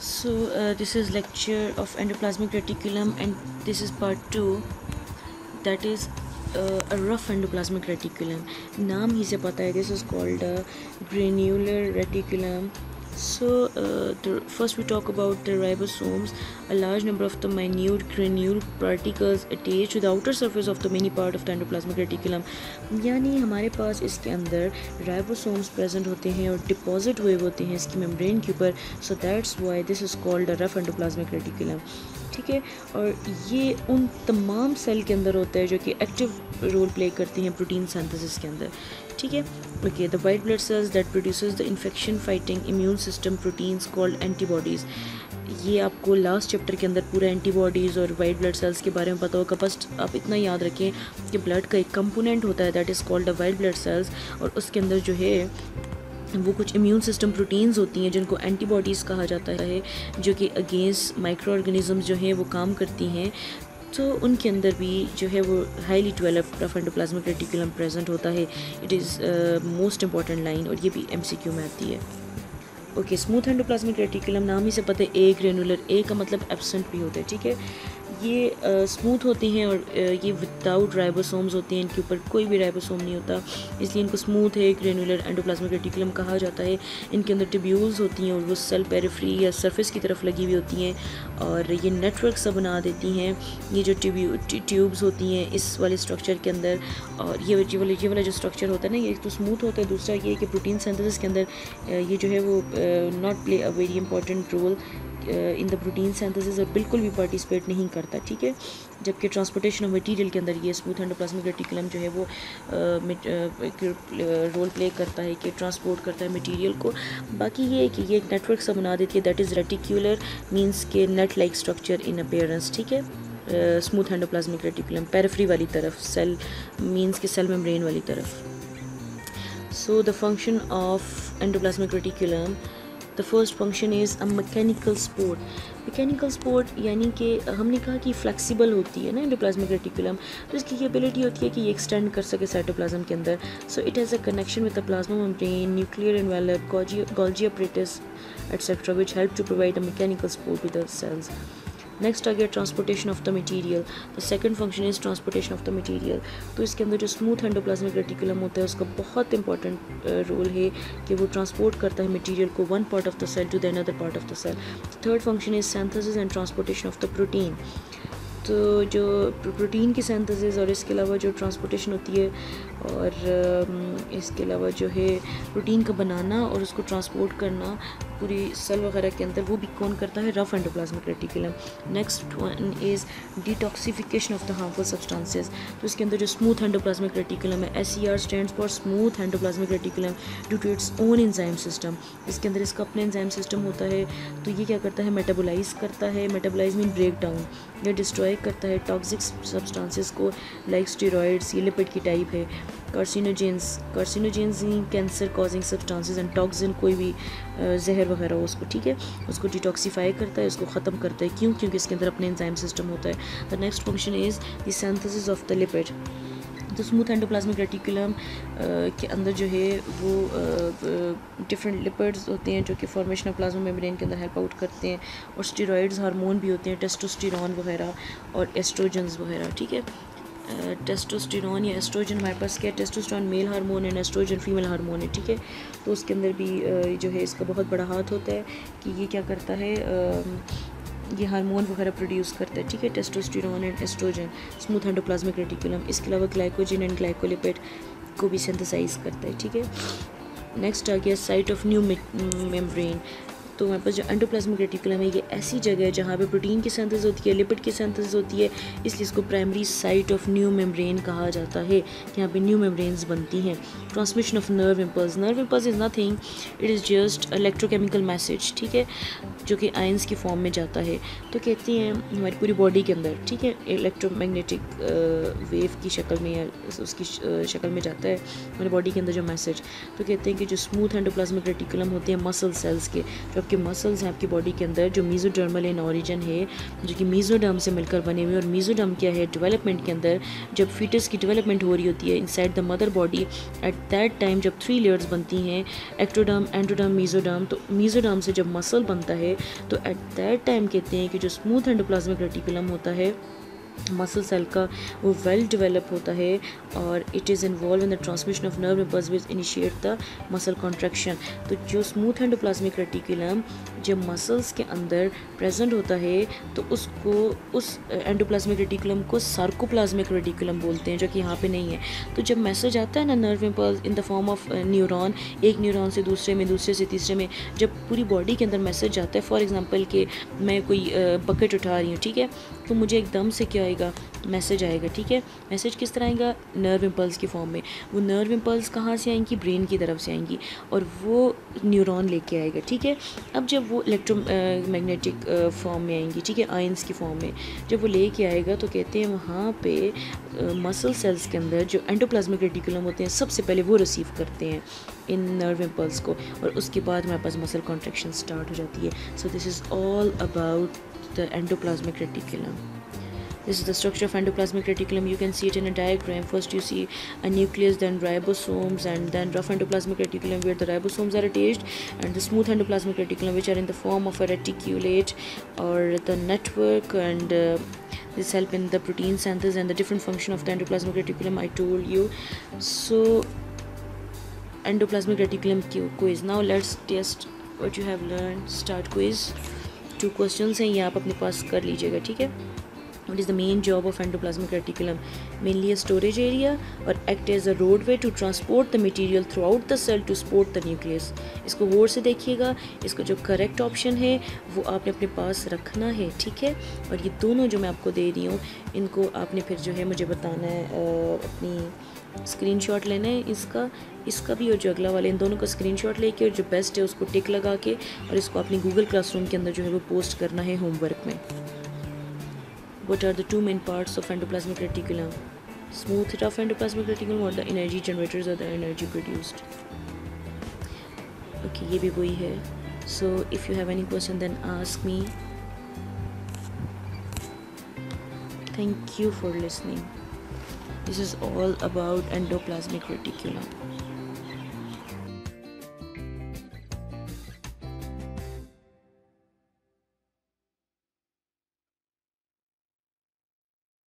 So this is lecture of endoplasmic reticulum, and this is part 2, that is a rough endoplasmic reticulum. नाम ही से पता है, this is called a granular reticulum. So first we talk about the ribosomes. A large number of the minute granule particles attach to the outer surface of the many part of the endoplasmic reticulum. यानी हमारे पास इसके अंदर ribosomes present होते हैं और deposit हुए होते हैं इसकी मेम्ब्रेन के ऊपर. So that's why this is called a rough endoplasmic reticulum. ठीक है, और ये उन तमाम सेल के अंदर होता है जो कि एक्टिव रोल प्ले करती हैं प्रोटीन सिंथेसिस के अंदर. ठीक है, okay. The white blood cells that produces the infection fighting immune system proteins called antibodies. ये आपको लास्ट चैप्टर के अंदर पूरा एंटीबॉडीज़ और वाइट ब्लड सेल्स के बारे में पता होगा. बस आप इतना याद रखें कि ब्लड का एक कंपोनेंट होता है that is called the white blood cells, और उसके अंदर जो है वो कुछ इम्यून सिस्टम प्रोटीन्स होती हैं जिनको एंटीबॉडीज़ कहा जाता है, जो कि अगेंस्ट माइक्रो ऑर्गेनिज़म्स जो हैं वो काम करती हैं. तो उनके अंदर भी जो है वो highly developed rough endoplasmic reticulum present होता है. It is most important line, और ये भी MCQ में आती है. ओके, स्मूथ एंडोप्लाज्मिक रेटिकुलम नाम ही से पता है ए ग्रेनुलर. ए का मतलब एब्सेंट भी होता है. ठीक है, ये स्मूथ होती हैं और ये विदाउट राइबोसोम्स होती हैं. इनके ऊपर कोई भी राइबोसोम नहीं होता, इसलिए इनको स्मूथ है ग्रेनुलर एंडोप्लाज्मिक रेटिकुलम कहा जाता है. इनके अंदर ट्यूब्यूल्स होती हैं और वो सेल पेरिफ्री या सरफेस की तरफ लगी हुई होती हैं, और ये नेटवर्क सा बना देती हैं. ये जो ट्यूब्स होती हैं इस वाले स्ट्रक्चर के अंदर, और ये वाला जो स्ट्रक्चर होता है ना, ये तो स्मूथ होता है. दूसरा ये कि प्रोटीन सिंथेसिस के अंदर ये जो है वो not play a very important role in the protein synthesis, और बिल्कुल भी पार्टिसिपेट नहीं करता. ठीक है, जबकि ट्रांसपोर्टेशन ऑफ मटेरियल के अंदर ये स्मूथ एंडोप्लाज्मिक रेटिकुलम जो है वो रोल प्ले करता है कि ट्रांसपोर्ट करता है मटेरियल को. बाकी ये है कि ये एक नेटवर्क सा बना देती है दैट इज़ रेटिकुलर, मींस के net like structure in appearance. ठीक है, स्मूथ एंडोप्लाज्मिक रेटिकुलम पेरिफेरी वाली तरफ, सेल मींस के सेल मेम्ब्रेन वाली तरफ. So the function of endoplasmic reticulum, the first function is a mechanical support. Mechanical support यानी कि हमने कहा कि फ्लेक्सिबल होती है ना एंडोप्लाज्मिक रेटिकुलम, तो इसकी एबिलिटी होती है कि ये एक्सटेंड कर सके साइटोप्लाज्म के अंदर. So it has a connection with the plasma membrane, nuclear envelope, Golgi apparatus etc., which help to provide a mechanical support to the cells. Next आ गया transportation of the material. The second function is transportation of the material. तो इसके अंदर जो smooth endoplasmic reticulum होता है उसका बहुत इंपॉर्टेंट रोल है कि वो ट्रांसपोर्ट करता है मटेरियल को one part of the cell to the another part of the cell. Third function is synthesis and transportation of the protein. तो जो प्रोटीन की सिंथेसिस और इसके अलावा जो ट्रांसपोर्टेशन होती है, और इसके अलावा जो है प्रोटीन का बनाना और उसको ट्रांसपोर्ट करना पूरी सेल वगैरह के अंदर, वो भी कौन करता है? Rough endoplasmic reticulum. Next one is detoxification of the harmful substances. तो इसके अंदर जो स्मूथ एंडोप्लाज्मिक रेटिकुलम है, SER stands for smooth endoplasmic reticulum due to its own enzyme system. इसके अंदर इसका अपना एंजाइम सिस्टम होता है. तो ये क्या करता है? मेटाबोलाइज करता है. मेटाबोलाइज मीन ब्रेक डाउन या डिस्ट्रॉय करता है टॉक्सिक सब्सटेंसेस को, लाइक स्टेरॉइड्स, ये लिपिड की टाइप है. Carcinogens cancer causing substances, and toxin कोई भी जहर वगैरह हो उसको, ठीक है, उसको डिटॉक्सीफाई करता है, उसको ख़त्म करता है. क्यों? क्योंकि इसके अंदर अपने एंजाइम सिस्टम होता है. The next function is the synthesis of the lipid. तो स्मूथ एंडोप्लाज्मिक रेटिकुलम के अंदर जो है वो डिफरेंट लिपिड्स होते हैं जो कि फॉर्मेशन ऑफ प्लाज्मा मेम्ब्रेन के अंदर हेल्प आउट करते हैं, और स्टेरॉइड्स हार्मोन भी होते हैं, टेस्टोस्टेरोन वगैरह और एस्ट्रोजन्स वगैरह. ठीक है, टेस्टोस्टेरोन या एस्ट्रोजन, हमारे पास क्या है? टेस्टोस्टेरोन मेल हार्मोन है, एस्ट्रोजन फीमेल हार्मोन है. ठीक है, तो उसके अंदर भी जो है इसका बहुत बड़ा हाथ होता है कि ये क्या करता है, ये हार्मोन वगैरह प्रोड्यूस करता है. ठीक है, testosterone and estrogen, smooth endoplasmic reticulum. इसके अलावा ग्लाइकोजन एंड ग्लाइकोलिपिड को भी सिंथेसाइज करता है. ठीक है, नेक्स्ट आ गया साइट ऑफ न्यू मेम्ब्रेन. तो हमारे पास जो एंडोप्लाज्मिक रेटिकुलम है ये ऐसी जगह है जहाँ पे प्रोटीन की सिंथेसिस होती है, लिपिड की सिंथेसिस होती है, इसलिए इसको primary site of new membrane कहा जाता है. यहाँ पे न्यू मेम्ब्रेन्स बनती हैं. Transmission of nerve impulse. Nerve impulse is nothing, it is just electrochemical message. ठीक है, जो कि आयंस की फॉर्म में जाता है. तो कहते हैं हमारी पूरी बॉडी के अंदर, ठीक है, इलेक्ट्रोमैग्नेटिक वेव की शक्ल में या उसकी शक्ल में जाता है हमारी बॉडी के अंदर जो मैसेज. तो कहते हैं कि जो स्मूथ एंडोप्लाज्मिक रेटिकुलम होते हैं मसल सेल्स के, जो आपके मसल्स हैं आपकी बॉडी के अंदर जो मीजोडर्मल इन ऑरिजिन है, जो कि मीजोडर्म से मिलकर बने हुए। और मीजोडर्म क्या है, डेवलपमेंट के अंदर जब फीटस की डेवलपमेंट हो रही होती है inside the mother body, at that time जब 3 लेयर्स बनती हैं, एक्टोडर्म, एंडोडर्म, मीजोडर्म, तो मीजोडर्म से जब मसल बनता है तो एट दैट टाइम कहते हैं कि जो स्मूथ एंडोप्लाज्मिक रेटिकुलम होता है मसल सेल का, वो वेल डेवलप होता है और it is involve in the transmission of nerve impulse which initiate the muscle contraction. तो जो स्मूथ एंडोप्लाज्मिक रेटिकुलम जब मसल्स के अंदर प्रेजेंट होता है तो उसको, उस एंडोप्लाज्मिक रेटिकुलम को सार्कोप्लाज्मिक रेटिकुलम बोलते हैं, जो कि यहाँ पे नहीं है। तो जब मैसेज आता है ना nerve impulse in the form of neuron, एक न्यूरॉन से दूसरे में, दूसरे से तीसरे में, जब पूरी बॉडी के अंदर मैसेज आता है, फॉर एग्जांपल कि मैं कोई बकेट उठा रही हूँ, ठीक है, तो मुझे एकदम से क्या आएगा, मैसेज आएगा, ठीक है। मैसेज किस तरह आएगा, नर्व इम्पल्स की फॉर्म में। वो नर्व इम्पल्स कहाँ से आएंगी, ब्रेन की तरफ से आएंगी और वो न्यूरॉन लेके आएगा, ठीक है। अब जब वो इलेक्ट्रोमैग्नेटिक फॉर्म में आएंगी, ठीक है, आयंस की फॉर्म में जब वो लेके आएगा तो कहते हैं वहाँ पे मसल सेल्स के अंदर जो एंडोप्लाज्मिक रेटिकुलम होते हैं सबसे पहले वो रिसीव करते हैं इन नर्व इम्पल्स को, और उसके बाद हमारे पास मसल कॉन्ट्रैक्शन स्टार्ट हो जाती है। So this is all about the endoplasmic reticulum. This is the structure of endoplasmic reticulum. You can see it in a diagram. First you see a nucleus, then ribosomes, and then rough endoplasmic reticulum where the ribosomes are attached, and the smooth endoplasmic reticulum which are in the form of a reticulate or the network, and this help in the protein synthesis and the different function of the endoplasmic reticulum I told you. So endoplasmic reticulum quiz. Now let's test what you have learned. Start quiz. 2 questions हैं, ये आप अपने पास कर लीजिएगा, ठीक है। What is the main job of endoplasmic reticulum? Mainly a storage area or act as a roadway to transport the material throughout the cell to support the nucleus. इसको गौर से देखिएगा, इसका जो करेक्ट ऑप्शन है वो आपने अपने पास रखना है, ठीक है। और ये दोनों जो मैं आपको दे रही हूँ इनको आपने फिर जो है मुझे बताना है, अपनी स्क्रीनशॉट लेना है इसका भी और जो अगला वाले, इन दोनों का स्क्रीनशॉट लेके और जो बेस्ट है उसको टिक लगा के और इसको अपनी गूगल क्लासरूम के अंदर जो है वो पोस्ट करना है होमवर्क में। What are the 2 main parts of endoplasmic reticulum? Smooth rough endoplasmic reticulum or the energy generators or the energy produced? Okay, ये भी वही है. So if you have any question then ask me. Thank you for listening. This is all about endoplasmic reticulum.